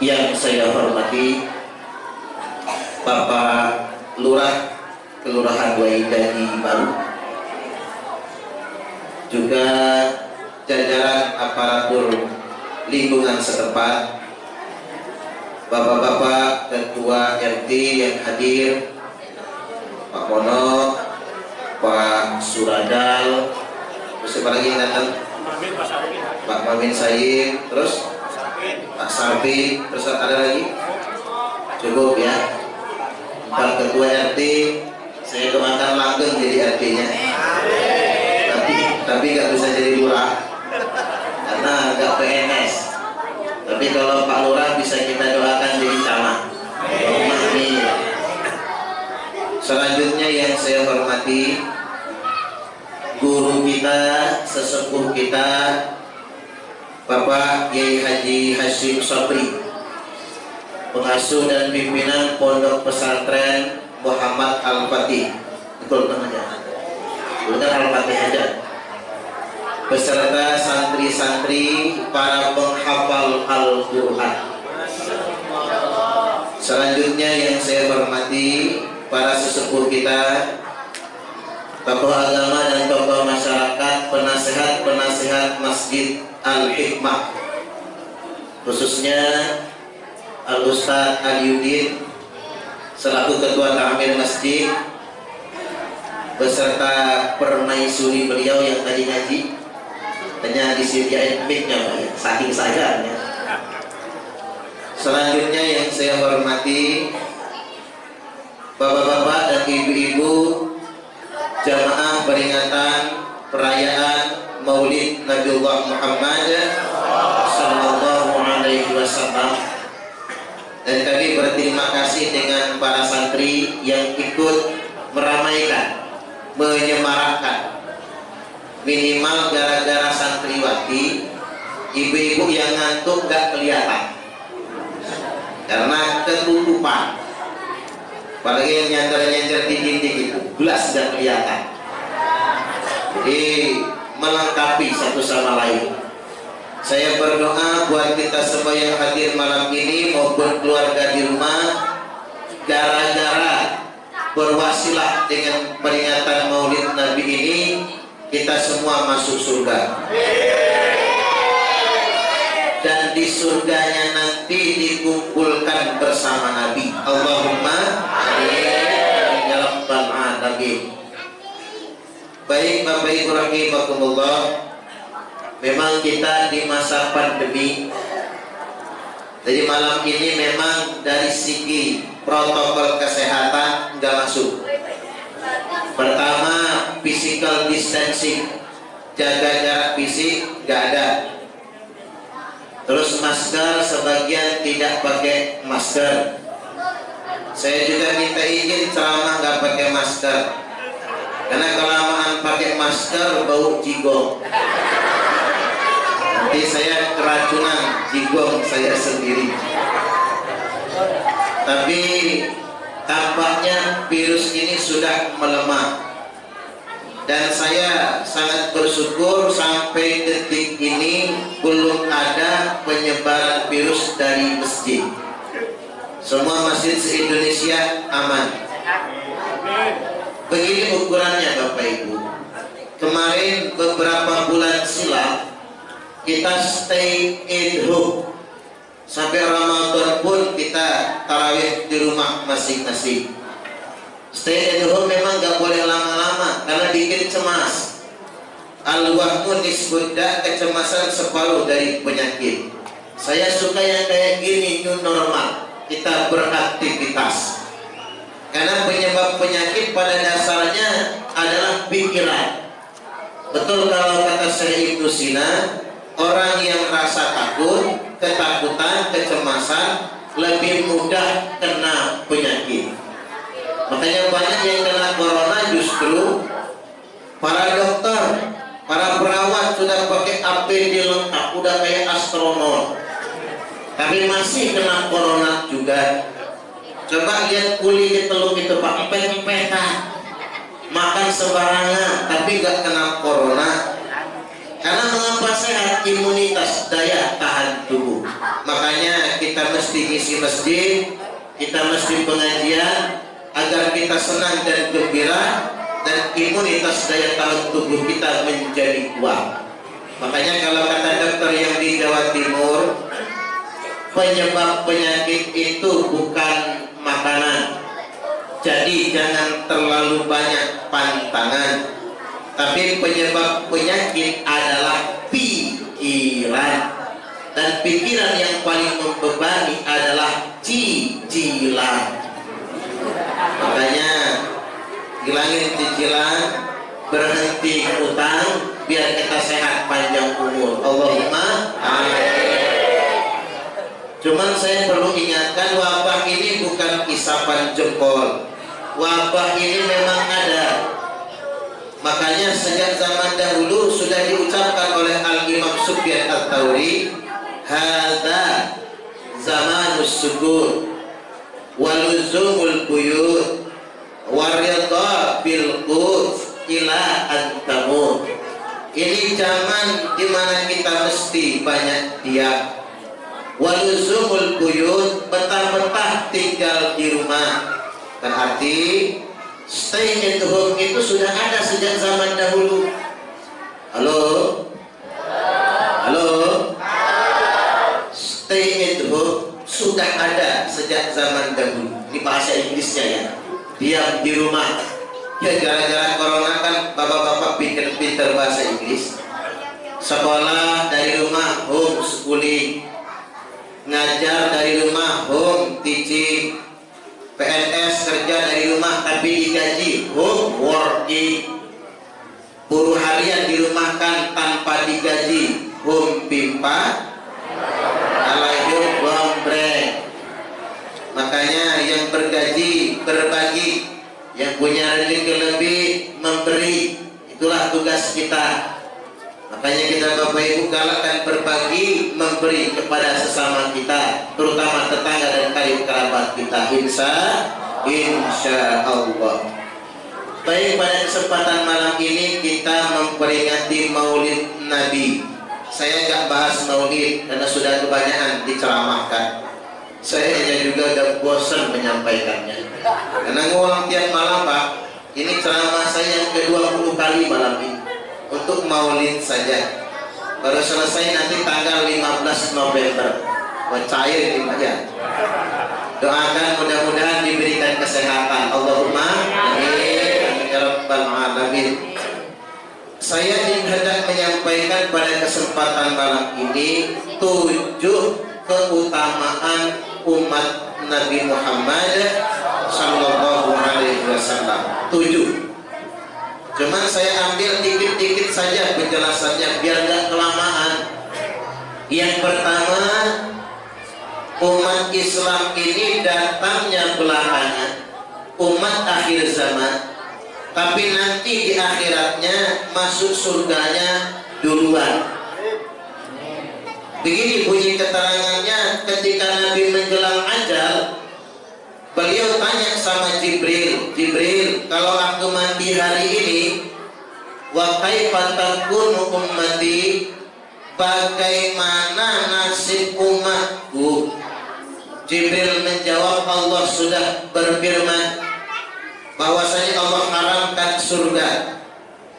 Yang saya hormati Bapak Lurah Kelurahan Waidani Baru, juga jajaran aparatur lingkungan setempat, bapak-bapak ketua RT yang hadir, Pak Mono, Pak Suradal, terus siapa lagi yang datang? Pak Mamin Said, terus Pak Sarpi, terus ada lagi? Cukup ya. Pak ketua RT, saya doakan langgeng jadi RT-nya. Tapi nggak bisa jadi lurah karena nggak PNS. Tapi kalau Pak Lurah bisa kita doakan jadi camat. Amin. Selanjutnya yang saya hormati guru kita, sesepuh kita, Bapak Kiai Haji Hashim Sobri, pengasuh dan pimpinan Pondok Pesantren Muhammad Al-Fatih. Betul namanya? Bukan Al-Fatih aja. Beserta santri-santri para penghafal Al-Quran. Selanjutnya yang saya hormati para sesepuh kita, tokoh agama dan tokoh masyarakat, penasehat Masjid Al-Hikmah, khususnya Al-Ustaz Aliuddin selaku ketua takmir masjid, beserta permaisuri beliau yang tadi ngaji. Hanya disediain mic-nya, saking sayangnya. Selanjutnya yang saya hormati bapak-bapak dan ibu-ibu jamaah peringatan perayaan Maulid Nabiullah Muhammad Sallallahu Alaihi Wasallam. Dan kami berterima kasih dengan para santri yang ikut meramaikan, menyemarakkan. Minimal gara-gara santriwati, ibu-ibu yang ngantuk gak kelihatan karena ketutupan. Apalagi yang nyender-nyender di dinding itu belas gak kelihatan. Jadi melengkapi satu sama lain. Saya berdoa buat kita semua yang hadir malam ini maupun keluarga di rumah, gara-gara berwasilah dengan peringatan Maulid Nabi ini, kita semua masuk surga. Dan di surganya nanti dikumpulkan bersama Nabi. Allahumma amin ya rabbal alamin. Baik Bapak Ibu rahimakumullah, memang kita di masa pandemi. Jadi malam ini memang dari segi protokol kesehatan nggak masuk. Pertama, physical distancing, jaga jarak fisik nggak ada. Terus masker, sebagian tidak pakai masker. Saya juga minta izin ceramah nggak pakai masker, karena kelamaan pakai masker bau jigong. Nanti saya keracunan jigong saya sendiri. Tapi tampaknya virus ini sudah melemah. Dan saya sangat bersyukur sampai detik ini belum ada penyebaran virus dari masjid. Semua masjid se-Indonesia aman. Begini ukurannya Bapak Ibu. Kemarin beberapa bulan silam kita stay at home. Sampai Ramadan pun kita tarawih di rumah masing-masing. Stay at home memang gak boleh lama-lama karena bikin cemas. Al-wahmu nisbudda, kecemasan separuh dari penyakit. Saya suka yang kayak gini, new normal. Kita beraktivitas. Karena penyebab penyakit pada dasarnya adalah pikiran. Betul kalau kata Syekh Ibnu Sina, orang yang rasa takut, ketakutan, kecemasan lebih mudah kena penyakit. Makanya banyak yang kena corona justru para dokter, para perawat sudah pakai APD lengkap, udah kayak astronot, tapi masih kena corona juga. Coba lihat kuli di teluk itu Pak, empet-empetan, makan sembarangan, tapi gak kena corona. Karena mengapa sehat? Imunitas, daya tahan tubuh. Makanya kita mesti mesti ngisi masjid, kita mesti pengajian agar kita senang dan gembira dan imunitas daya tahan tubuh kita menjadi kuat. Makanya kalau kata dokter yang di Jawa Timur, penyebab penyakit itu bukan makanan. Jadi jangan terlalu banyak pantangan. Tapi penyebab penyakit adalah pikiran. Dan pikiran yang paling membebani adalah cicilan. Makanya hilangin cicilan, berhenti utang, biar kita sehat panjang umur. Allahumma amin. Cuman saya perlu ingatkan, wabah ini bukan isapan jempol. Wabah ini memang ada. Makanya sejak zaman dahulu sudah diucapkan oleh Al-Imam Sufyan Ats-Tsauri, hadza zamanus sukur waluzumul buyut waridha bil qut ila antamut. Ini zaman dimana kita mesti banyak diam, waluzumul buyut, betah-betah tinggal di rumah. Kan arti stay at home itu sudah ada sejak zaman dahulu. Halo? Halo? Stay at home sudah ada sejak zaman dahulu. Ini bahasa Inggrisnya ya. Diam di rumah. Ya gara-gara corona kan bapak-bapak pinter-pinter bahasa Inggris. Sekolah dari rumah, homeschooling. Ngajar dari rumah, home teaching. PNS kerja dari rumah tapi digaji, home working. Buruh harian dirumahkan tanpa digaji, home pimpa. Alayhum gombreng. Makanya yang bergaji berbagi, yang punya rezeki lebih memberi. Itulah tugas kita. Makanya kita Bapak Ibu galakkan berbagi, memberi kepada sesama kita, terutama tetangga dan karib kerabat kita. Insya Allah. Baik, pada kesempatan malam ini kita memperingati Maulid Nabi. Saya nggak bahas Maulid karena sudah kebanyakan diceramahkan. Saya juga udah bosan menyampaikannya. Karena ngulang tiap malam Pak. Ini ceramah saya yang ke-20 kali malam ini. Untuk Maulid saja. Baru selesai nanti tanggal 15 November. Cair ini aja. Doakan mudah-mudahan diberikan kesehatan. Allahumma amin ya rabbal alamin. Saya hendak menyampaikan pada kesempatan malam ini 7 keutamaan umat Nabi Muhammad sallallahu alaihi wasallam. 7. Cuman saya ambil dikit-dikit saja penjelasannya biar nggak kelamaan. Yang pertama, umat Islam ini datangnya belakangan, umat akhir zaman. Tapi nanti di akhiratnya masuk surganya duluan. Begini bunyi keterangannya ketika Nabi menjelang ajal. Beliau tanya sama Jibril, Jibril, kalau aku mati hari ini, wa kaifa takunu ummati, bagaimana nasib umatku? Jibril menjawab, Allah sudah berfirman bahwasanya Allah haramkan surga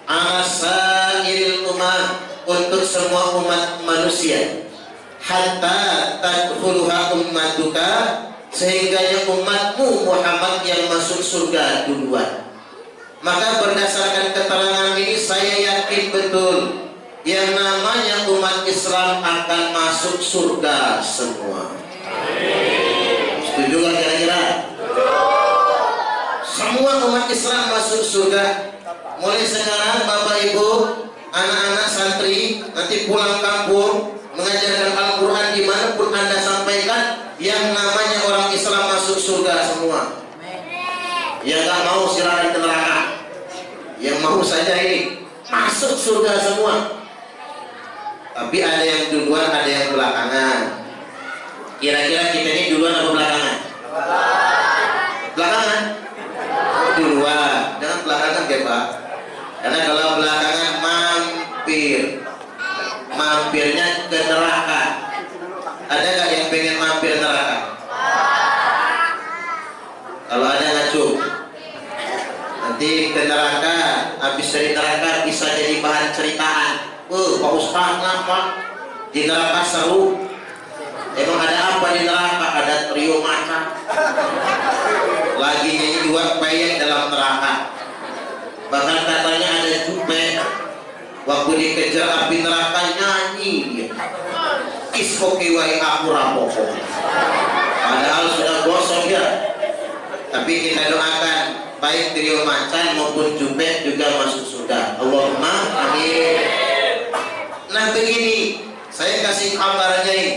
ala sairil umat, untuk semua umat manusia, hatta tadkhuluha ummatuka, sehingga umatmu Muhammad yang masuk surga duluan. Maka berdasarkan keterangan ini saya yakin betul yang namanya umat Islam akan masuk surga semua. Setuju gak kira-kira? Semua umat Islam masuk surga. Mulai sekarang Bapak Ibu, anak-anak santri nanti pulang kampung mengajarkan Al-Quran dimanapun Anda sampaikan, yang namanya orang Islam masuk surga semua. Yang gak mau silakan ke neraka. Yang mau saja ini masuk surga semua. Tapi ada yang duluan, ada yang belakangan. Kira-kira kita ini duluan atau belakangan? Belakangan? Duluan. Jangan belakangan ya Pak. Karena kalau belakangan mampirnya ke neraka. Ada gak yang pengen mampir neraka? Ustaz kenapa? Di neraka seru. Emang ada apa di neraka? Ada trio macan. Lagi nyanyi dua peyek dalam neraka. Bahkan katanya ada jupe. Waktu dikejar api neraka nyanyi dia. Iskoki wai aku rapopo. Padahal sudah gosong ya. Tapi kita doakan baik trio macan maupun jupe juga masuk surga. Allahumma amin. Nah begini, saya kasih kabarnya ini.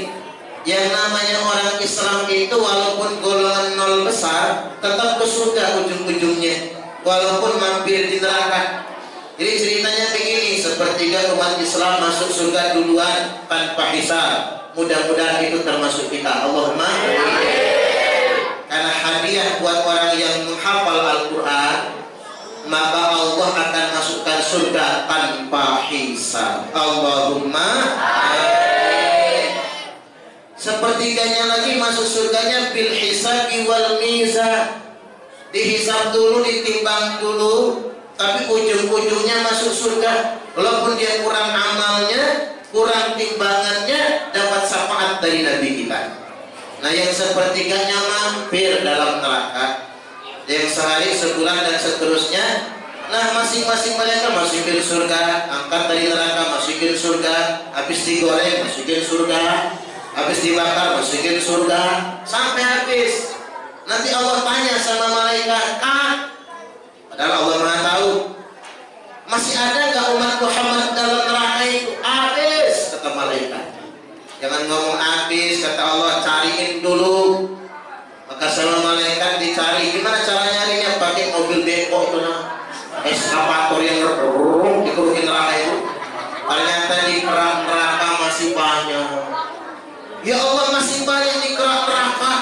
Yang namanya orang Islam itu walaupun golongan nol besar tetap ke surga ujung-ujungnya, walaupun mampir di neraka. Jadi ceritanya begini, sepertiga umat Islam masuk surga duluan tanpa hisab. Mudah-mudahan itu termasuk kita. Allahumma amin. Karena hadiah buat orang yang menghafal Al-Quran, maka Allah akan masukkan surga tanpa hisab. Allahumma amin. Sepertiganya lagi masuk surganya bil hisabi wal mizan. Dihisab dulu, ditimbang dulu, tapi ujung-ujungnya masuk surga. Walaupun dia kurang amalnya, kurang timbangannya, dapat syafaat dari Nabi kita. Nah yang sepertiganya mampir dalam neraka, yang sehari, sebulan dan seterusnya. Nah masing-masing mereka masukin surga, angkat dari neraka masukin surga, habis digoreng masukin surga, habis dibakar masukin surga, sampai habis. Nanti Allah tanya sama malaikat, padahal Allah Maha tahu, masih ada nggak umat Muhammad dalam neraka itu? Habis, kata malaikat. Jangan ngomong habis, kata Allah, cariin dulu. Maka sama malaikat dicari. Gimana cara nyarinya? Pakai mobil beko itu, nah, eskavator yang dikerukin neraka itu. Ternyata di kerak neraka masih banyak. Ya Allah, masih banyak di kerak neraka.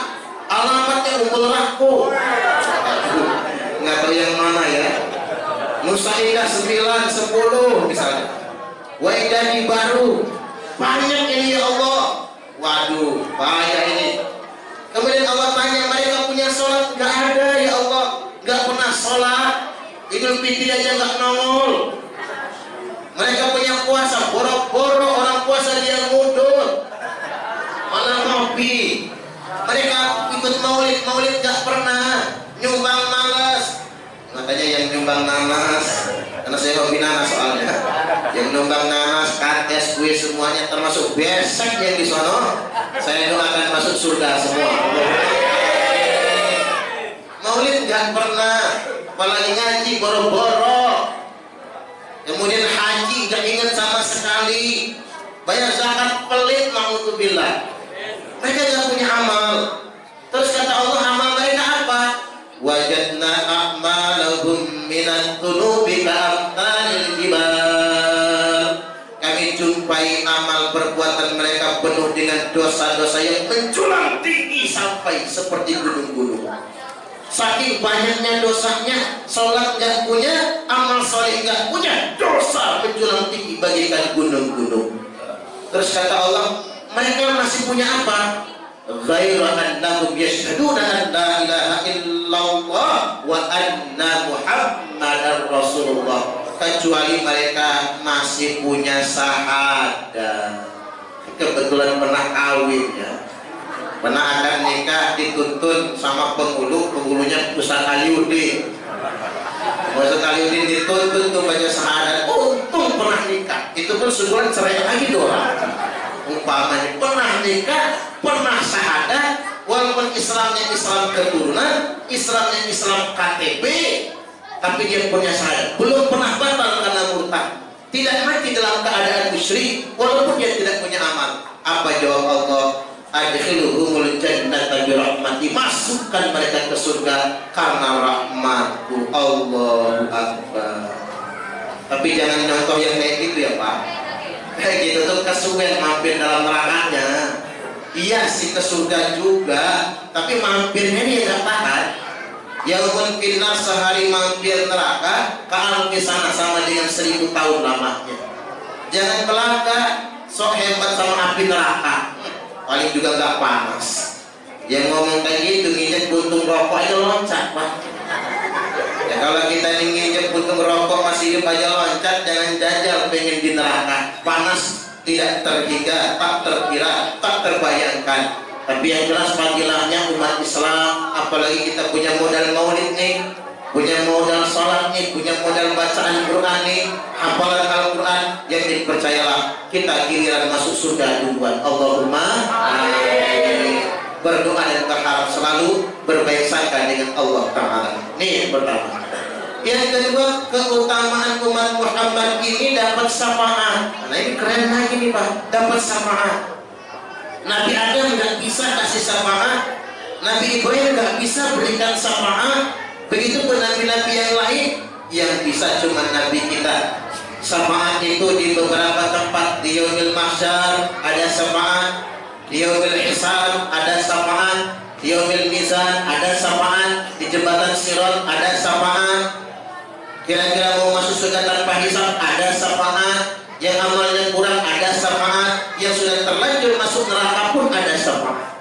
Alamatnya Umbul Raku. Nggak tahu yang mana ya. Musaidah 9, 10 misalnya. Waidani baru. Banyak ini ya Allah. Waduh, bahaya ini. Kemudian Allah tanya, mereka punya sholat? Nggak ada ya Allah. Nggak pernah sholat. Idul Fitri aja nggak nongol. Mereka punya puasa, boro-boro orang puasa dia mundur, malah ngopi. Mereka ikut maulid nggak pernah, nyumbang nanas. Makanya yang nyumbang nanas, karena saya hobi nanas soalnya, yang nyumbang nanas, kates, kue semuanya termasuk besek yang di sono, saya doakan masuk surga semua. Maulid nggak pernah, apalagi ngaji boro-boro. Kemudian haji gak ingat sama sekali. Bayar zakat pelit, ma'udzubillah. Mereka gak punya amal. Terus kata Allah, amal mereka apa? Wajadna a'malahum minan dhunubi ka'amtalil jibal. Kami jumpai amal perbuatan mereka penuh dengan dosa-dosa yang menculang tinggi sampai seperti gunung-gunung. Saking banyaknya dosanya, sholat nggak punya, amal soleh nggak punya, dosa menjulang tinggi bagaikan gunung-gunung. Terus kata Allah, mereka masih punya apa? Ghairu annahum yashhaduna an la ilaha illallah wa anna Muhammadar Rasulullah. Kecuali mereka masih punya syahadat. Kebetulan pernah kawin ya. Pernah akan nikah dituntun sama penghulunya Ustaz Aliuddin. Ustaz Aliuddin dituntun tuh baca syahadat. Untung pernah nikah. Itu pun sebulan cerai lagi doang. Umpamanya pernah nikah, pernah syahadat, walaupun Islamnya Islam keturunan, Islamnya Islam KTP, tapi dia punya syahadat. Belum pernah batal karena murtad. Tidak mati dalam keadaan musyrik, walaupun dia tidak punya amal. Apa jawab Allah? Adkhiluhumul jannata bi rahmati, masukkan mereka ke surga karena rahmatku. Allahu Akbar. Tapi jangan contoh yang kayak gitu ya Pak. Kayak gitu tuh kesuwen mampir dalam nerakanya. Iya sih ke surga juga, tapi mampirnya ini nggak tahan. Yang mungkin sehari mampir neraka, kalau ke sana sama dengan 1000 tahun lamanya. Jangan belaka, sok hebat sama api neraka. Paling juga nggak panas. Yang ngomong kayak gitu nginjek buntung rokok itu loncat Pak. Ya Kalau kita ingin jemput rokok masih hidup aja loncat, jangan jajal pengen di neraka. Panas tidak terhingga, tak terkira, tak terbayangkan. Tapi yang jelas fadilahnya umat Islam, apalagi kita punya modal maulid nih, punya modal sholat nih, punya modal bacaan Quran nih, hafalan Al-Quran, yang dipercayalah kita giliran masuk surga duluan. Allahumma amin. Berdoa dan berharap selalu berbaik sangka dengan Allah Ta'ala. Ini yang pertama. Yang kedua, keutamaan umat Muhammad ini dapat syafaat. Nah ini keren lagi nih Pak, dapat syafaat. Nabi Adam nggak bisa kasih syafaat, Nabi Ibrahim nggak bisa berikan syafaat, begitu pun nabi-nabi yang lain, yang bisa cuma Nabi kita. Syafaat itu di beberapa tempat, di Yaumil Mahsyar ada syafaat, di Yaumil Hisab ada syafaat, di Yaumil Mizan ada syafaat, di jembatan Sirat ada syafaat. Kira-kira mau masuk surga tanpa hisab ada syafaat, yang amalnya kurang ada syafaat, yang sudah terlanjur masuk neraka pun ada syafaat.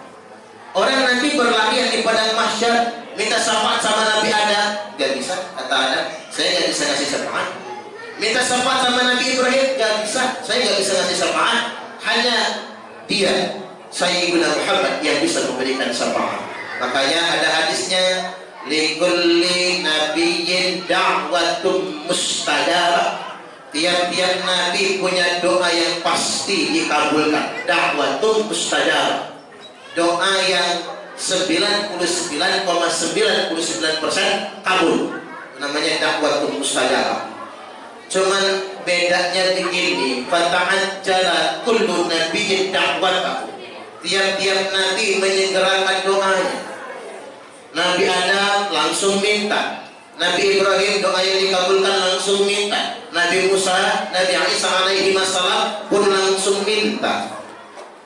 Orang nanti berlarian di padang mahsyar minta syafaat sama Nabi Adam, gak bisa, kata Adam, saya gak bisa ngasih syafaat. Minta syafaat sama Nabi Ibrahim, gak bisa, saya gak bisa ngasih syafaat. Hanya dia, Sayyidina Muhammad, yang bisa memberikan syafaat. Makanya ada hadisnya, likulli nabiyyin da'watun mustajabah. Tiap-tiap nabi punya doa yang pasti dikabulkan. Da'watun mustajabah, doa yang 99,99% kabul. Namanya da'watun mustajabah. Cuman bedanya begini, fata'ajjala kullu nabiyyin da'watahu. Tiap-tiap nabi menyegerakan doanya. Nabi Adam langsung minta, Nabi Ibrahim doa yang dikabulkan langsung minta, Nabi Musa, Nabi Isa alaihi wassalam pun langsung minta.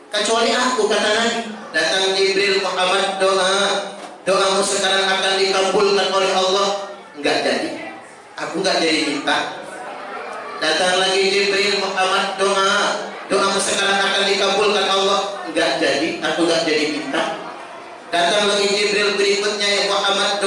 Kecuali aku, kata Nabi, datang Jibril, Muhammad doamu sekarang akan dikabulkan oleh Allah. Enggak jadi, aku enggak jadi minta. Datang lagi Jibril, Muhammad doamu sekarang akan dikabulkan Allah. Enggak jadi, aku enggak jadi minta. Datang lagi Jibril berikutnya, ya Muhammad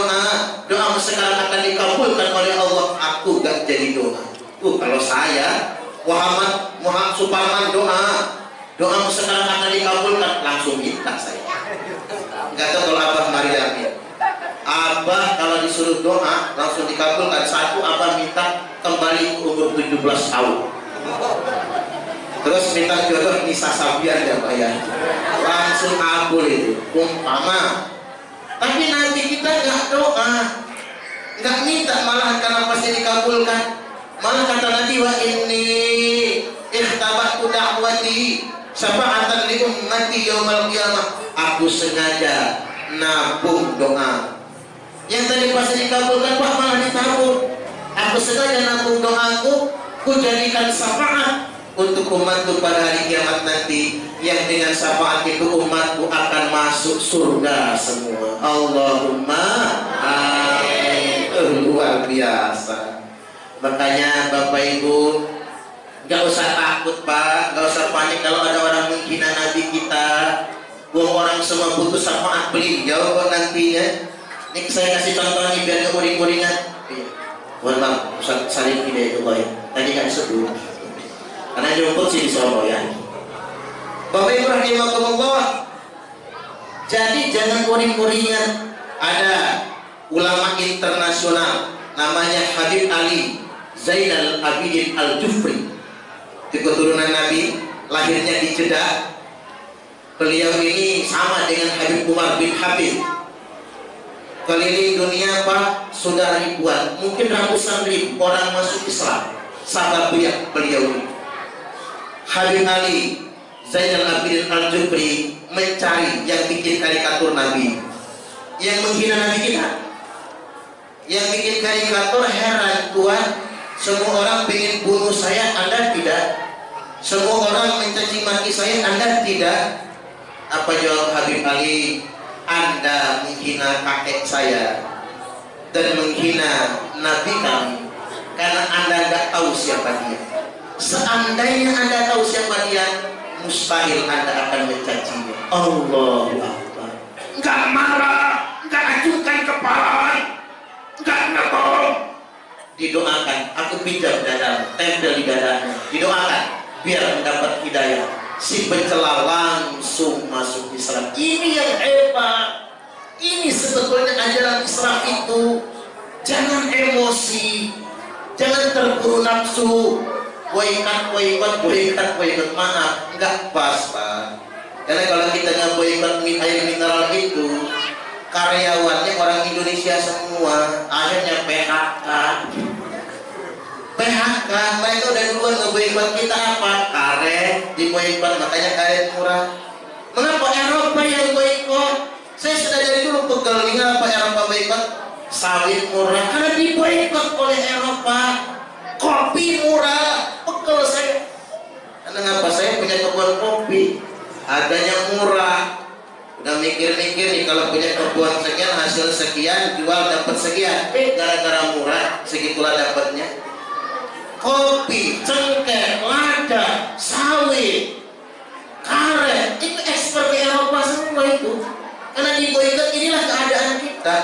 doamu sekarang akan dikabulkan oleh Allah. Aku gak jadi doa. Kalau saya Muhammad Suparman doamu sekarang akan dikabulkan, langsung minta saya. Gak tahu kalau Abah Mariamin. Abah kalau disuruh doa langsung dikabulkan. Satu, Abah minta kembali ke umur 17 tahun. Terus minta jodoh Nisa Sabian ya Pak ya, langsung kabul itu umpama. Tapi nanti kita nggak doa, nggak minta, malah karena pasti dikabulkan. Malah kata Nabi, wa inni ikhtabatu da'wati syafa'atan li ummati yaumal qiyamah. Aku sengaja nabung doa yang tadi pasti dikabulkan, Pak, malah ditabung. Aku sengaja nabung doaku, ku jadikan syafaat untuk umatku pada hari kiamat nanti, yang dengan syafaat itu umatku akan masuk surga semua. Allahumma amin. Luar biasa. Makanya Bapak Ibu gak usah takut Pak, gak usah panik kalau ada orang menghina Nabi kita. Orang semua butuh syafaat beliau kok nantinya. Ini saya kasih contoh nih biar gak uring-uringan. Mohon maaf, Ustaz Salim Hidayatullah ya, tadi kan sebut karena jemput sih di Surabaya. Bapak Ibu rahimakumullah. Jadi jangan uring-uringan. Ada ulama internasional namanya Habib Ali Zainal Abidin Al-Jufri, keturunan Nabi, lahirnya di Jeddah. Beliau ini sama dengan Habib Umar bin Habib, keliling dunia Pak, sudah ribuan, mungkin ratusan ribu orang masuk Islam sahabat beliau ini. Habib Ali Zainal Abidin Al-Jufri mencari yang bikin karikatur Nabi, yang menghina Nabi kita, yang bikin karikatur. Heran Tuhan, semua orang ingin bunuh saya, Anda tidak. Semua orang mencaci maki saya, Anda tidak. Apa jawab Habib Ali? Anda menghina kakek saya dan menghina Nabi kami karena Anda nggak tahu siapa dia. Seandainya Anda tahu siapa dia, mustahil Anda akan mencacinya. Allahu Akbar. Nggak marah, nggak acungkan kepala, nggak ngebom, didoakan, aku pijat dada, tempel di dadanya, didoakan biar mendapat hidayah. Si pencela langsung masuk Islam. Ini yang hebat. Ini sebetulnya ajaran Islam itu. Jangan emosi, jangan terburu nafsu. Boykot, maaf, nggak pas, Pak. Karena kalau kita nggak boykot air mineral itu, karyawannya orang Indonesia semua, akhirnya PHK. Mereka udah duluan nge-boykot kita apa? Karet diboykot, makanya karet murah. Mengapa Eropa yang boykot? Saya sudah dari dulu pegel nih, apa Eropa boykot? Sawit murah, karena diboykot oleh Eropa. Kopi murah, pegel saya. Karena ngapa? Saya punya kebun kopi, harganya murah. Udah mikir-mikir nih, kalau punya kebun sekian, hasil sekian, jual dapat sekian. Gara-gara murah, segitulah dapatnya. Kopi, cengkeh, lada, sawit, karet, itu ekspor ke Eropa semua itu. Karena di boykot, inilah keadaan kita.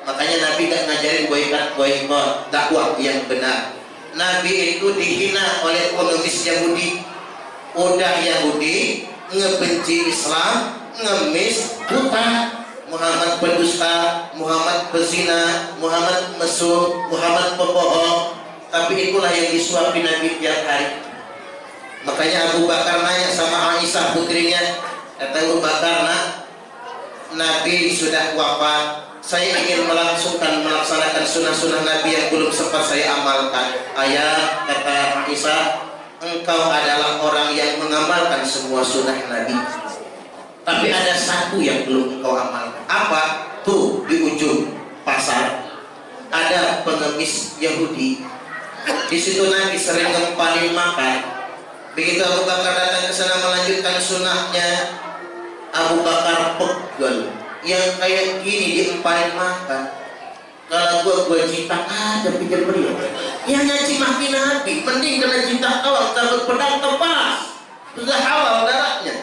Makanya Nabi gak ngajarin boykot dakwah yang benar. Nabi itu dihina oleh pengemis Yahudi. Udah Yahudi ngebenci Islam, ngemis, buta. Muhammad pendusta, Muhammad pezina, Muhammad mesum, Muhammad pembohong. Tapi itulah yang disuapi Nabi tiap hari. Makanya Abu Bakar nanya sama Aisyah putrinya, kata Abu Bakar, nak, Nabi sudah wafat, saya ingin melaksanakan sunnah-sunnah Nabi yang belum sempat saya amalkan. Ayah, kata Aisyah, engkau adalah orang yang mengamalkan semua sunnah Nabi, tapi ada satu yang belum engkau amalkan. Apa? Tuh di ujung pasar ada pengemis Yahudi. Di situ Nabi sering ngempalin makan. Begitu Abu Bakar datang ke sana melanjutkan sunnahnya, Abu Bakar pegel. Yang kayak gini diempalin makan. Kalau gua cinta ada pikir beliau. Yang nyaci maki Nabi, mending kena cinta Allah takut pedang tepas. Sudah halal darahnya.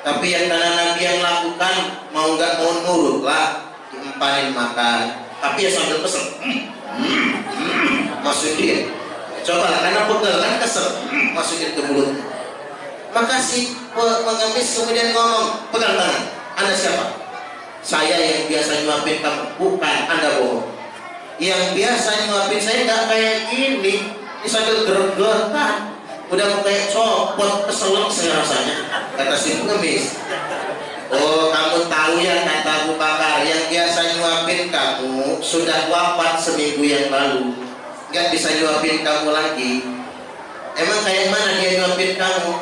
Tapi yang karena Nabi yang lakukan, mau nggak mau nurut lah, diempalin makan. Tapi ya sambil pesen, masukin. Coba lah, karena pegel kan kesel, masukin ke mulut. Maka si pengemis kemudian ngomong, pegang tangan. Anda siapa? Saya yang biasa nyuapin kamu. Bukan, Anda bohong. Yang biasa nyuapin saya nggak kayak gini. Ini sambil gergetan. Udah mau kayak copot, keselak saya rasanya. Kata si pengemis. Oh, kamu tahu ya, kata Abu Bakar, yang biasa nyuapin kamu sudah wafat seminggu yang lalu. Nggak bisa nyuapin kamu lagi. Emang kayak mana dia nyuapin kamu?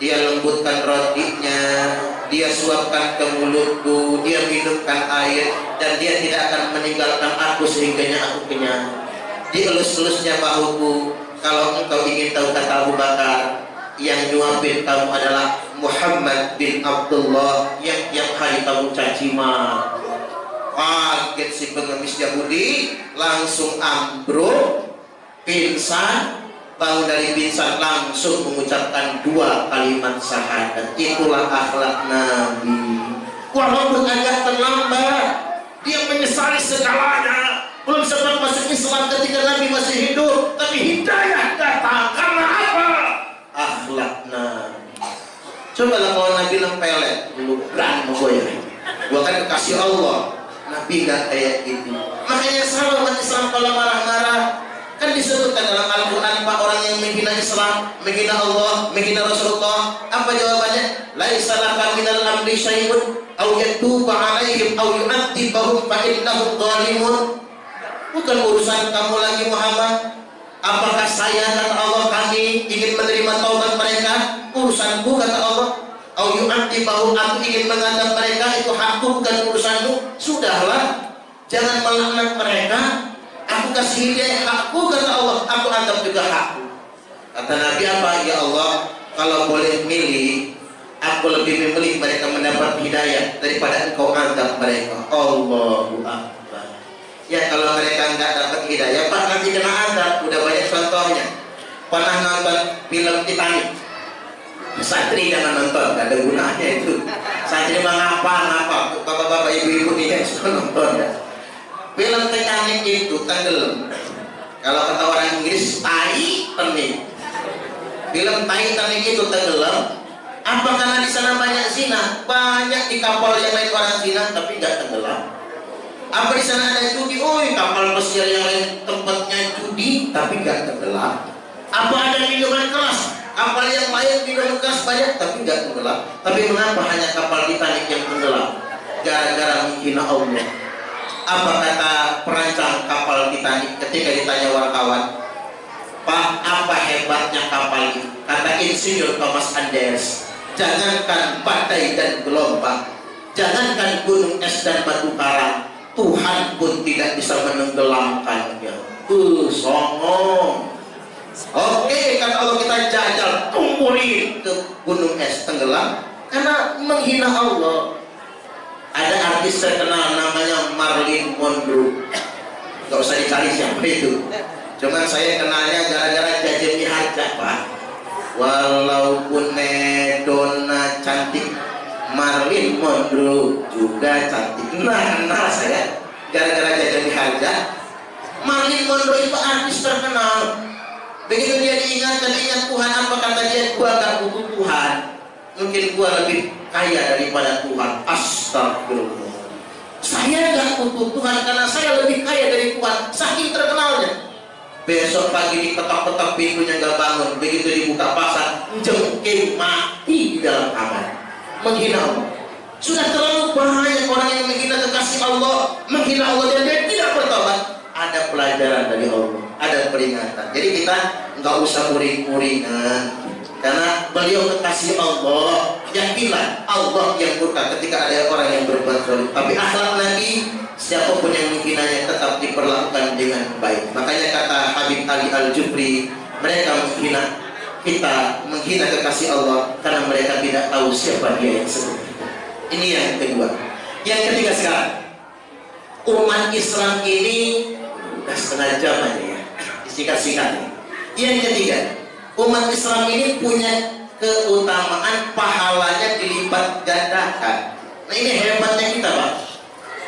Dia lembutkan rotinya, dia suapkan ke mulutku, dia minumkan air, dan dia tidak akan meninggalkan aku sehingganya aku kenyang. Dielus-elusnya bahuku. Kalau engkau ingin tahu, kata Abu Bakar, yang nyuapin kamu adalah Muhammad bin Abdullah yang tiap hari kamu caci maki. Kaget si pengemis Yahudi, langsung ambruk, pingsan. Bangun dari pingsan langsung mengucapkan 2 kalimat syahadat. Itulah akhlak Nabi. Walaupun agak terlambat, dia menyesali segalanya. Belum sempat masuk Islam ketika Nabi masih hidup, tapi hidayah datang karena apa? Akhlak Nabi. Coba lah kalau Nabi nempelet dulu berani mau gue ya. Gua kan kekasih Allah. Nabi gak kayak gitu. Makanya salah umat Islam kalau marah-marah. Kan disebutkan dalam Al-Quran, Pak, orang yang menghina Islam, menghina Allah, menghina Rasulullah, apa jawabannya? Laisa laka minal amri syai'un aw yatuba 'alaihim aw yu'adzibahum fa innahum zalimun. Bukan urusan kamu lagi Muhammad. Apakah saya, kata Allah, kami ingin menerima taubat mereka? Urusanku, kata Allah. Aw yu'adzibahum, aku ingin mengadab mereka, itu hakku bukan urusanmu. Sudahlah, jangan melaknat mereka. Aku kasih hidayah, hakku, kata Allah, aku anggap juga hakku. Kata Nabi apa? Ya Allah, kalau boleh milih, aku lebih memilih mereka mendapat hidayah daripada engkau anggap mereka. Allahu Akbar. Ya kalau mereka nggak dapat hidayah, Pak, nanti kena azab. Udah banyak contohnya. Pernah nonton film Titanic? Santri jangan nonton, gak ada gunanya itu. Santri ngapa, bapak-bapak, ibu-ibu nih yang suka nonton ya. Film Titanic itu tenggelam. Kalau kata orang Inggris, Titanic. Film Titanic itu tenggelam. Apa karena di sana banyak zina? Banyak di kapal yang lain orang zina, tapi nggak tenggelam. Apa di sana ada judi? Oh, kapal pesiar yang lain tempatnya judi, tapi nggak tenggelam. Apa ada minuman keras? Kapal yang lain minuman keras banyak, tapi nggak tenggelam. Tapi mengapa hanya kapal Titanic yang tenggelam? Gara-gara menghina Allah. Apa kata perancang kapal Titanic ketika ditanya wartawan, Pak, apa hebatnya kapal ini? Kata insinyur Thomas Anders, jangankan badai dan gelombang, jangankan gunung es dan batu karang, Tuhan pun tidak bisa menenggelamkannya. Songong. Oke, kata Allah, kita jajal tumburin ke gunung es tenggelam karena menghina Allah. Ada artis terkenal namanya Marilyn Monroe. Gak usah dicari siapa itu. Cuman saya kenalnya gara-gara Jajan Miharja, Pak. Walaupun Madonna cantik, Marilyn Monroe juga cantik. Kenal saya gara-gara Jajan Miharja. Marilyn Monroe itu artis terkenal. Begitu dia diingatkan, ingat Tuhan, apa kata dia? Gua gak butuh Tuhan. Mungkin gua lebih kaya daripada Tuhan. Astagfirullah. Saya gak butuh Tuhan karena saya lebih kaya dari Tuhan. Saking terkenalnya. Besok pagi diketok-ketok pintunya gak bangun. Begitu dibuka pasar, jengking mati di dalam kamar. Menghina Allah. Sudah terlalu bahaya orang yang menghina kekasih Allah, menghina Allah dan dia tidak bertobat. Ada pelajaran dari Allah, ada peringatan. Jadi kita nggak usah uring-uringan, karena beliau kekasih Allah. Yakinlah Allah yang murka ketika ada orang yang berbuat zalim. Tapi akhlak Nabi, siapapun yang menghinanya tetap diperlakukan dengan baik. Makanya kata Habib Ali Al-Jufri, mereka menghina kita, menghina kekasih Allah karena mereka tidak tahu siapa dia yang sebenarnya. Ini yang kedua. Yang ketiga sekarang, umat Islam ini udah setengah jam aja ya, singkat-singkat. Yang ketiga, umat Islam ini punya keutamaan pahalanya dilipat gandakan. Nah ini hebatnya kita, Pak.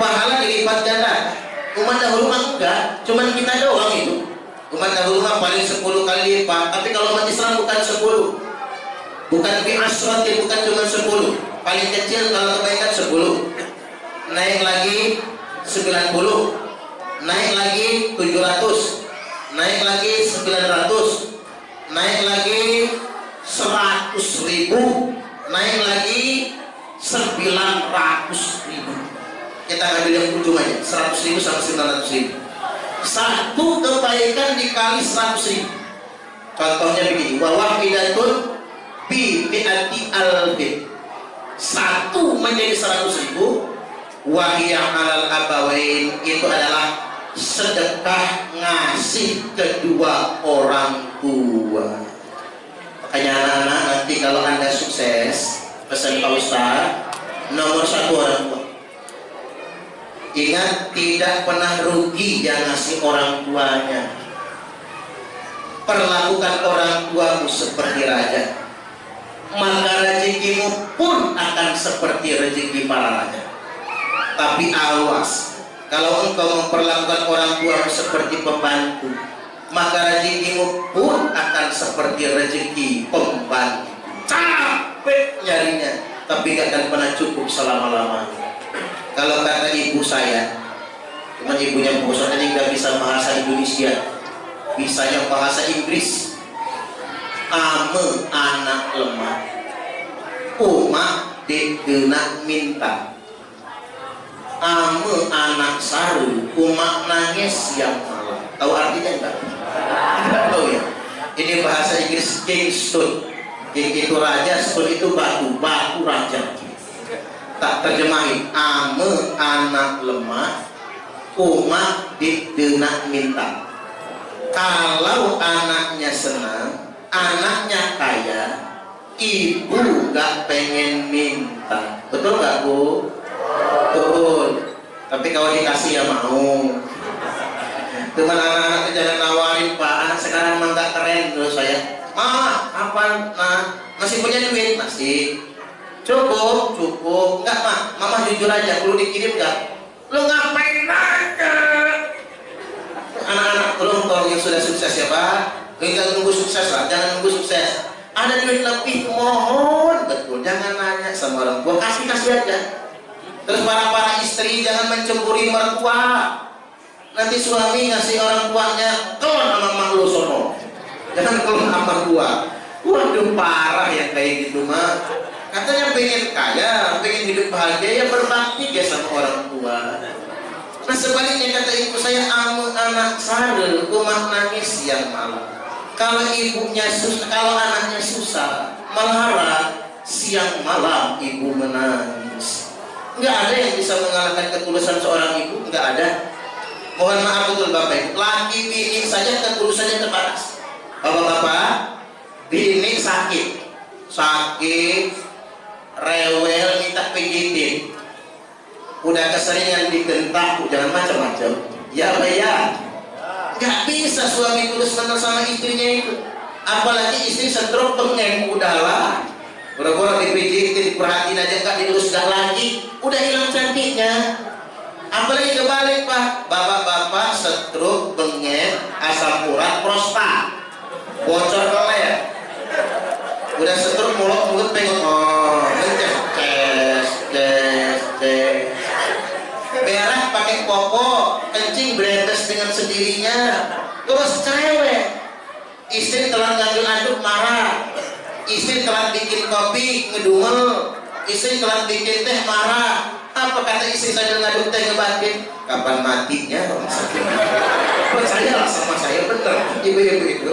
Pahala dilipat gandakan. Umat dahulu mah enggak, cuman kita doang itu. Umat dahulu mah paling 10 kali lipat. Tapi kalau umat Islam bukan 10, bukan bi'asratin, bukan cuma 10. Paling kecil kalau kebaikan 10, naik lagi 90, naik lagi 700, naik lagi 900, naik lagi 100.000, naik lagi 900.000. Kita ambil yang ujung aja, 100.000 sampai 900.000. Satu kebaikan dikali 100.000. Contohnya begini, wa wahidatun bi mi'ati alfin. Satu menjadi 100.000. Wahiyah alal abawain, itu adalah sedekah ngasih kedua orang tua. Makanya anak-anak, nanti kalau Anda sukses, pesan Pak Ustaz, nomor 1 orang tua. Ingat, tidak pernah rugi yang ngasih orang tuanya. Perlakukan orang tuamu seperti raja, maka rezekimu pun akan seperti rezeki para raja. Tapi awas, kalau engkau memperlakukan orang tuamu seperti pembantu, maka rezekimu pun akan seperti rezeki pembantu. Capek nyarinya, tapi gak akan pernah cukup selama-lamanya. Kalau kata ibu saya, cuman ibunya bosan ini gak bisa bahasa Indonesia, bisanya bahasa Inggris. Ame anak lemah, Uma dikena minta. Ame anak saru, Uma nangis yang malam. Tahu artinya enggak? Enggak tahu ya. Ini bahasa Inggris King Stone. King itu raja, Stone itu batu, batu raja. Tak terjemahin. Ame anak lemah, Uma dikena minta. Kalau anaknya senang, anaknya kaya, ibu gak pengen minta. Betul gak, Bu? Betul. Tapi kalau dikasih ya mau. Cuman anak-anak jangan nawarin, Pak, anak sekarang emang gak keren menurut saya. Ma, kapan? Nah, masih punya duit? Masih. Cukup, cukup. Enggak, Ma, Mama jujur aja, perlu dikirim gak? Lu ngapain aja? Anak-anak tolong yang sudah sudah sukses ya Pak, tinggal nunggu sukses lah, jangan nunggu sukses. Ada duit lebih, mohon betul, jangan nanya sama orang tua, kasih aja. Terus para istri jangan mencemburi mertua. Nanti suami ngasih orang tuanya, kelon sama mak lu sono, jangan kelon sama gua. Waduh, parah yang kayak gitu mah. Katanya pengen kaya, pengen hidup bahagia, ya berbakti ya sama orang tua. Nah sebaliknya kata ibu saya, anak sarel kumah nangis siang malam. Kalau ibunya susah, kalau anaknya susah, melarang siang malam ibu menangis. Nggak ada yang bisa mengalahkan ketulusan seorang ibu, nggak ada. Mohon maaf betul Bapak Ibu, laki bini saja ketulusannya terbatas. Bapak-bapak, bini sakit, rewel minta pijitin, udah keseringan digentak, jangan macam-macam. Ya bayar. Nggak bisa suami tulus benar sama istrinya itu. Apalagi istri stroke pengen, udahlah. Boro-boro dipijitin, diperhatiin aja nggak dilus nggak lagi, udah hilang cantiknya. Apalagi kebalik Pak, bapak-bapak stroke bengek, asam urat, prostat, bocor leher. Udah stroke mulut pengen ces. Berak pakai popo, kencing beretes dengan sendirinya. Terus cerewet. Istri telah ngambil anduk marah. Istri telah bikin kopi ngedumel. Istri telah bikin teh marah. Apa kata istri saya ngaduk teh ngebatin? Kapan matinya orang sakit? Percayalah sama saya, bener ibu-ibu itu.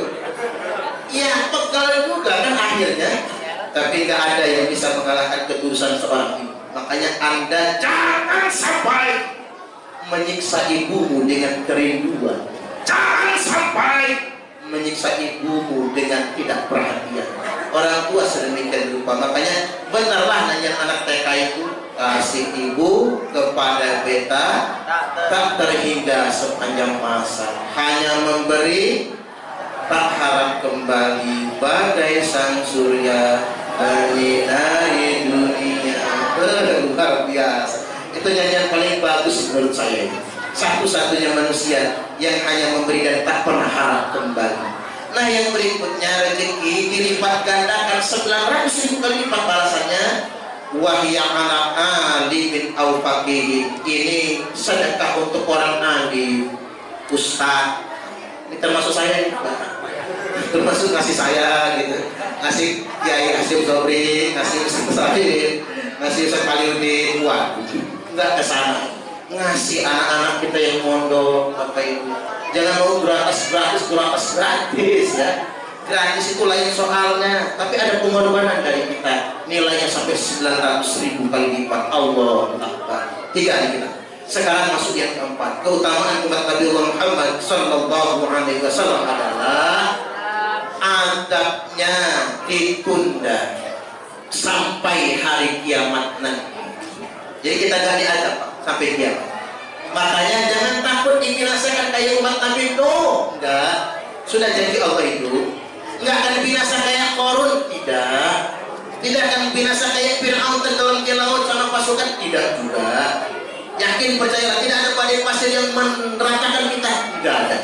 Ya pegal juga kan akhirnya. Tapi nggak ada yang bisa mengalahkan ketulusan seorang ibu. Makanya Anda jangan sampai menyiksa ibumu dengan kerinduan. Jangan sampai menyiksa ibumu dengan tidak perhatian. Orang tua sedemikian rupa. Makanya benarlah nanya anak TK itu, kasih ibu kepada beta tak terhingga sepanjang masa. Hanya memberi, tak harap kembali, bagai sang surya dari dunia. Luar biasa. Itu nyanyian paling bagus menurut saya. Satu-satunya manusia yang hanya memberi dan tak pernah harap kembali. Nah yang berikutnya, rezeki dilipat gandakan 900.000 kali lipat balasannya. Wahya anak alimin au faqih. Ini sedekah untuk orang alim, ustaz. Ini termasuk saya, termasuk ngasih saya gitu, ngasih Kiai Hasyim Sobri, ngasih Ustaz Musafir, ngasih Ustaz Kaliudin. Wah, nggak kesana. Ngasih anak-anak kita yang mondok, Bapak Ibu. Jangan mau gratis ya. Gratis itu lain soalnya, tapi ada pengorbanan dari kita. Nilainya sampai 900.000 kali lipat. Allah Akbar. 3 nih kita. Sekarang masuk yang keempat. Keutamaan umat Nabi Muhammad Sallallahu Alaihi Wasallam adalah adabnya ditunda sampai hari kiamat nanti. Jadi kita gak diadab sampai kiamat. Makanya jangan takut dibinasakan kayak umat Nabi Nuh. Enggak. Sudah janji Allah itu enggak akan binasa kayak Qarun, tidak akan binasa kayak Fir'aun tenggelam di laut sama pasukan, tidak juga. Yakin percayalah, tidak ada badai pasir yang meratakan kita, tidak ada.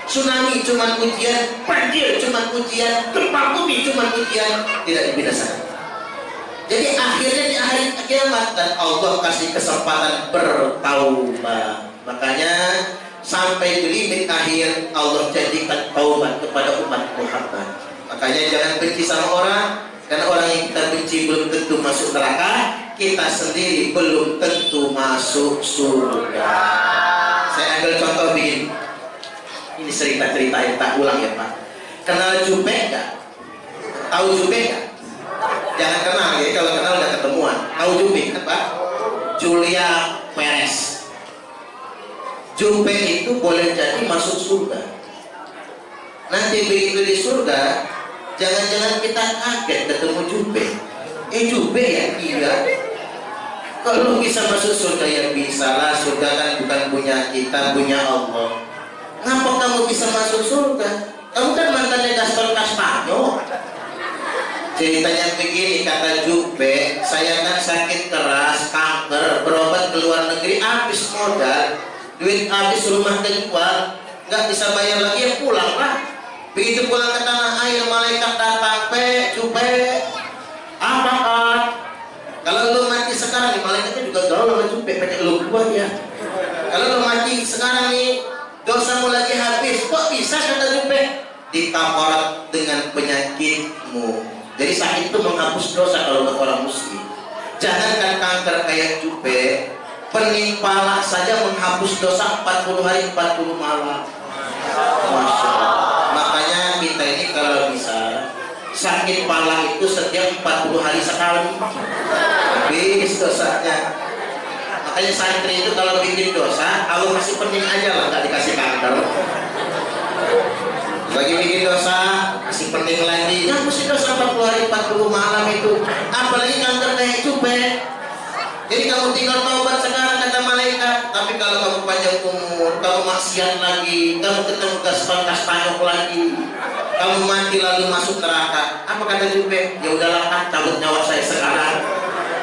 Tsunami cuma ujian, banjir cuma ujian, gempa bumi cuma ujian, tidak dibinasakan. Jadi akhirnya di hari kiamat dan Allah kasih kesempatan bertaubat. Makanya sampai di limit akhir Allah jadikan taubat kepada umat Muhammad. Makanya jangan benci sama orang, karena orang yang kita benci belum tentu masuk neraka, kita sendiri belum tentu masuk surga. Saya ambil contoh begini. Ini cerita-cerita yang tak ulang ya Pak. Kenal Jupe nggak? Tahu Jupe nggak? Jangan kenal ya, kalau kenal udah ketemuan. Tahu Jupe kan Pak? Julia Perez. Jupe itu boleh jadi masuk surga. Nanti begitu di surga, jangan-jangan kita kaget ketemu Jupe. Jupe ya? Iya. Kalau bisa masuk surga ya bisa lah. Surga kan bukan punya kita, punya Allah. Ngapa kamu bisa masuk surga? Kamu kan mantannya Gaston Castagno. Ceritanya begini, kata Jupe, saya kan sakit keras, kanker, berobat ke luar negeri, habis modal, duit habis, rumah kejual, nggak bisa bayar lagi ya pulang lah. Begitu pulang ke tanah air, malaikat datang, cupe, apa kan? Kalau lu mati sekarang nih, malaikatnya juga gaul sama cupe, pengen lu keluar ya. Kalau lu mati sekarang nih, dosamu lagi habis, kok bisa kata cupe? Dikafarat dengan penyakitmu. Jadi sakit itu menghapus dosa kalau buat orang muslim. Jangankan kanker kayak cupe, pening pala saja menghapus dosa 40 hari 40 malam. Masya Allah. Makanya kita ini kalau bisa sakit pala itu setiap 40 hari sekali, habis dosanya. Makanya santri itu kalau bikin dosa, Allah kasih pening aja lah, nggak dikasih kanker. Bagi bikin dosa, kasih pening lagi, ngapusin dosa 40 hari 40 malam itu. Apalagi kanker kayak cupe. Jadi kamu tinggal taubat sekarang kata malaikat. Tapi kalau kamu panjang umur, kamu maksiat lagi, kamu ketemu kas tanyok lagi, kamu mati lalu masuk neraka, apa kata cupe? Ya udahlah, cabut nyawa saya sekarang.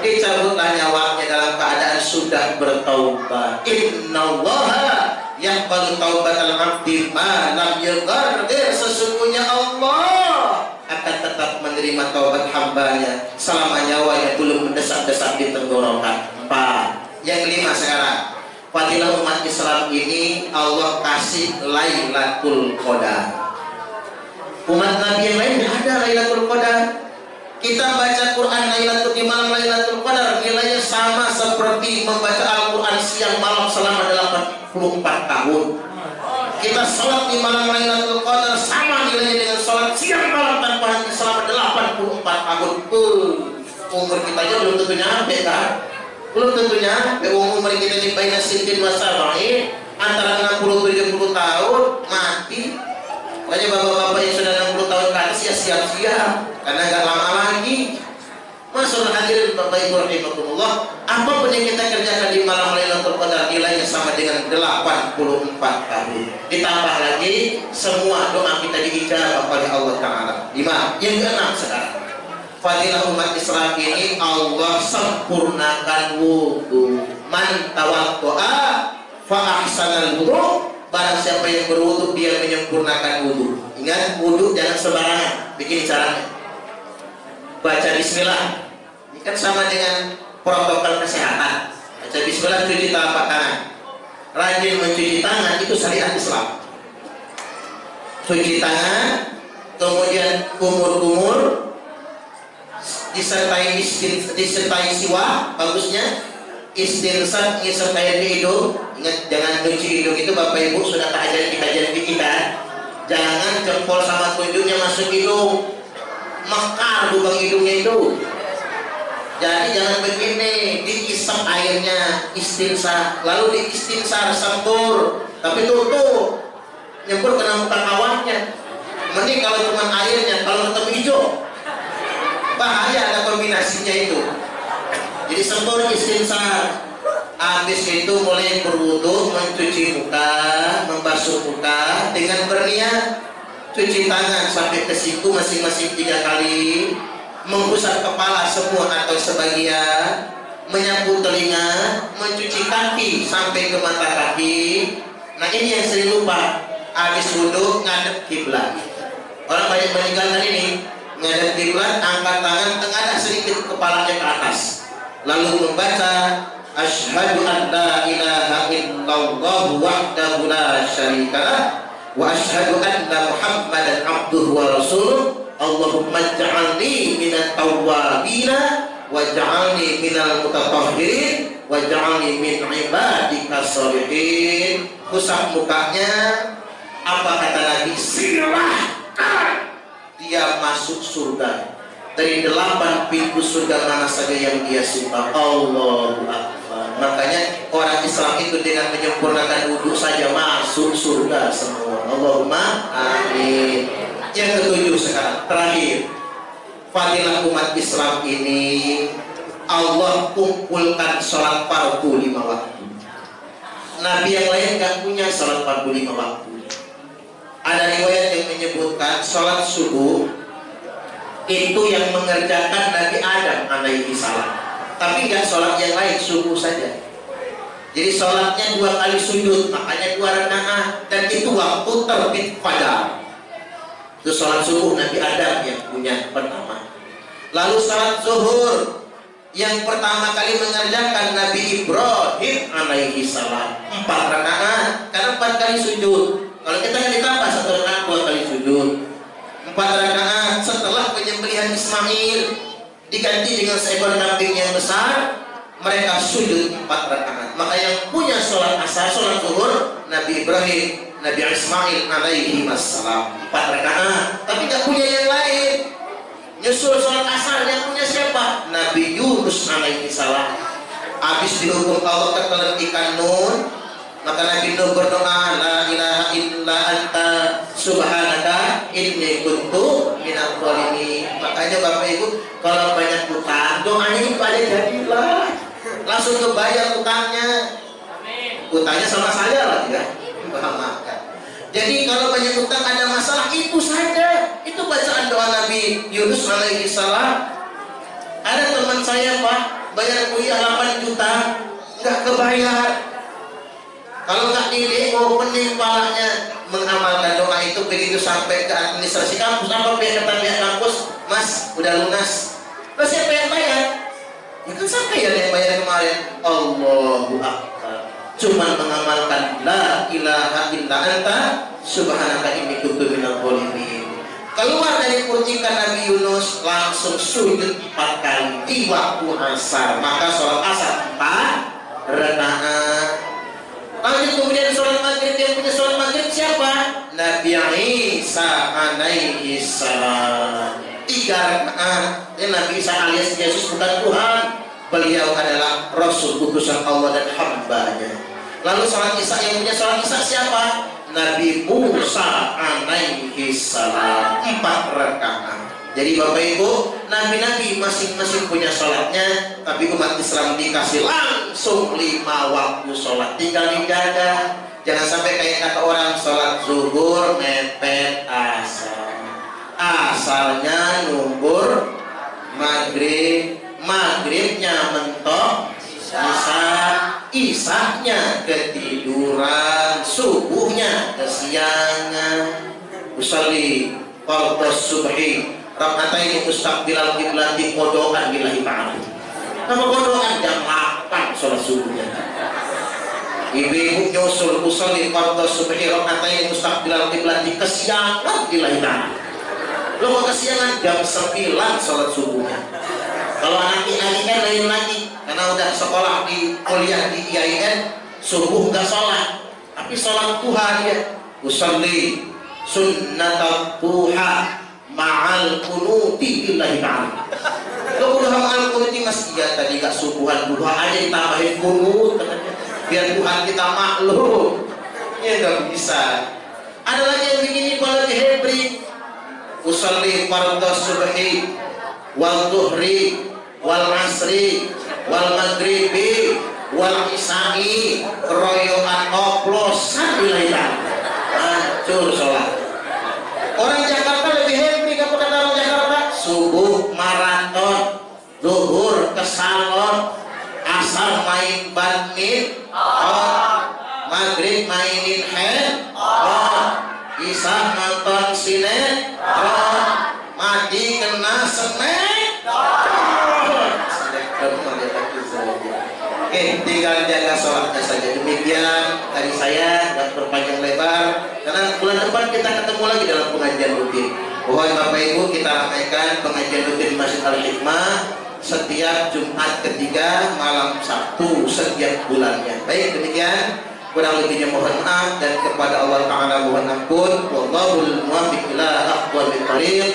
Dicabutlah nyawanya dalam keadaan sudah bertaubat. Innallaha yaqbalu taubatal abdi ma lam yughargir. Sesungguhnya Allah akan tetap menerima taubat hambanya selama nyawanya belum mendesak-desak di tenggorokan. 4. Yang kelima sekarang, fadilah umat Islam ini Allah kasih Lailatul Qadar. Umat Nabi yang lain tidak ada Lailatul Qadar. Kita baca Quran di malam Lailatul Qadar nilainya sama seperti membaca Al-Quran siang malam selama 84 tahun. Kita sholat di malam Lailatul Qadar sama nilainya dengan sholat siang malam tanpa henti selama 84 tahun. Umur kita aja belum tentu nyampe kan? Belum tentu nyampe. Umur kita di baina sintin wasabain, antara 60-70 tahun mati. Makanya bapak-bapak yang sudah 60 tahun ke atas ya siap-siap, karena nggak lama lagi. Masyaallah hadirin Bapak Ibu rahimakumullah, apapun yang kita kerjakan di malam Lailatul Qadar nilainya sama dengan 84 tahun. Ditambah lagi semua doa kita diijabah oleh Allah Taala. 5. Yang keenam sekarang, fadilah umat Islam ini Allah sempurnakan wudu. Man tawaddoa fa ahsanal wudu. Barang siapa yang berwudu dia menyempurnakan wudu. Ingat, wudu jangan sembarangan. Begini caranya, baca bismillah. Ini kan sama dengan protokol kesehatan. Baca bismillah, cuci telapak tangan. Rajin mencuci tangan itu syariat Islam. Cuci tangan, kemudian kumur-kumur, disertai siwak, bagusnya istinsat, disertai di hidung. Ingat, jangan cuci hidung itu Bapak Ibu sudah kajian di kajian kita. Jangan jempol sama tunjuknya masuk hidung, mekar lubang hidungnya itu. Jadi jangan begini, diisap airnya, istinsar, lalu diistinsar sempur, tapi tutup, nyempur kena muka kawannya. Mending kalau cuma airnya, kalau tetap hijau, bahaya ada kombinasinya itu. Jadi sempur istinsar. Habis itu mulai berwudu, mencuci muka, membasuh muka dengan berniat cuci tangan sampai ke siku masing-masing 3 kali, mengusap kepala semua atau sebagian, menyapu telinga, mencuci kaki sampai ke mata kaki. Nah ini yang sering lupa, habis wudu ngadep kiblat. Orang banyak meninggalkan ini, ngadep kiblat, angkat tangan, tengadah sedikit kepalanya ke atas, lalu membaca Asyhadu an la ilaha illallah wahdahu la syarikalah wa asyhadu anna Muhammadan abduhu wa rasuluh. Allahumma ij'alni minat tawwabina waj'alni minal mutatahhirin waj'alni min ibadika sholihin. Usap mukanya, apa kata Nabi? Silahkan dia masuk surga. Dari 8 pintu surga mana saja yang dia suka. Allahu Akbar. Makanya orang Islam itu dengan menyempurnakan wudhu saja masuk surga semua. Allahumma amin. Yang ke-7 sekarang, terakhir, fadilah umat Islam ini Allah kumpulkan sholat fardu 5 waktu. Nabi yang lain gak punya sholat fardu 5 waktu. Ada riwayat yang menyebutkan sholat subuh itu yang mengerjakan Nabi Adam alaihi salam, tapi nggak sholat yang lain, subuh saja. Jadi sholatnya 2 kali sujud, makanya 2 rakaat, dan itu waktu terbit fajar. Itu sholat subuh Nabi Adam yang punya pertama. Lalu sholat zuhur yang pertama kali mengerjakan Nabi Ibrahim alaihi salam 4 rakaat, karena 4 kali sujud. Kalau kita kan ditambah 1 rakaat 2 kali sujud, 4 rakaat. Setelah penyembelihan Ismail diganti dengan seekor kambing yang besar, mereka sujud 4 rakaat. Maka yang punya sholat asar, sholat zuhur Nabi Ibrahim, Nabi Ismail alaihi wassalam 4 rakaat. Tapi gak punya yang lain. Nyusul sholat asar yang punya siapa? Nabi Yunus alaihi salam. Habis dihukum Allah ketelan ikan Nun, maka Nabi Nuh berdoa, la ilaha illa anta subhanaka inni kuntu minadh dhalimin. Makanya Bapak Ibu, kalau banyak utang, doanya itu ada jadilah. Langsung kebayar utangnya. Utangnya sama saya lagi ya. Maafkan. Jadi kalau banyak utang ada masalah, itu saja. Itu bacaan doa Nabi Yunus alaihi salam. Ada teman saya Pak, bayar kuliah 8 juta, nggak kebayar. Kalau nggak didemo, pening palanya mengamalkan doa itu. Begitu sampai ke administrasi kampus, apa pihak kampus, Mas, udah lunas. Terus siapa yang bayar? Ya kan sampai yang bayar kemarin. Allahu Akbar. Cuman mengamalkan la ilaha illa anta subhanaka inni kuntu minadh dhalimin. Keluar dari percikan Nabi Yunus, langsung sujud 4 kali di waktu asar. Maka sholat asar 4 rakaat. Lanjut kemudian sholat maghrib. Yang punya sholat maghrib siapa? Nabi Isa alaihi salam 3 rakaat. Ini Nabi Isa alias Yesus bukan Tuhan. Beliau adalah Rasul utusan Allah dan hambanya. Lalu sholat Isya, yang punya sholat Isya siapa? Nabi Musa alaihi salam 4 rakaat. Jadi Bapak Ibu, Nabi-Nabi masing-masing punya sholatnya, tapi umat Islam dikasih langsung 5 waktu sholat. Tinggal dijaga. Jangan sampai kayak kata orang sholat zuhur mepet asar. Asarnya numbur maghrib, maghribnya mentok isanya ketiduran, subuhnya kesiangan. Usalli fardhus subhi raka'ataini mustaqbilal qiblati qodokan billahi ta'ala. Nama qodokan jam 8 sholat subuhnya. Ibu-ibu nyusul usalli fardhus subhi raka'ataini mustaqbilal qiblati kesiangan billahi ta'ala. Lo mau kesiangan jam 9 sholat subuhnya. Kalau anak IAIN lain lagi, karena udah sekolah di kuliah di IAIN, subuh nggak sholat, tapi sholat duha dia. Usalli sunnatat duha ma'al kunuti billahi ta'ala. Lo duha ma'al kunuti mas, iya tadi gak subuhan, duha aja ditambahin kunut, biar Tuhan kita maklum. Ya nggak bisa. Ada lagi yang begini kalau di Hebri, usalli fardhus subhi wal dhuhri wal asri wal maghribi wal isya'i keroyokan oplosan dilaitan hancur sholat. Orang Jakarta lebih happy. Kamu kata orang Jakarta subuh maraton, zuhur ke salon, asar main badminton, maghrib mainin handphone, isya nonton sinetron, mati kena semen. Oke, tinggal jaga sholatnya saja. Demikian dari saya, dan berpanjang lebar, karena bulan depan kita ketemu lagi dalam pengajian rutin. Mohon Bapak Ibu kita ramaikan pengajian rutin Masjid Al-Hikmah setiap Jumat ketiga malam Sabtu setiap bulannya. Baik, demikian. Kurang lebihnya mohon maaf, dan kepada Allah Ta'ala mohon ampun. Wallahul muwaffiq ila aqwamit thoriq.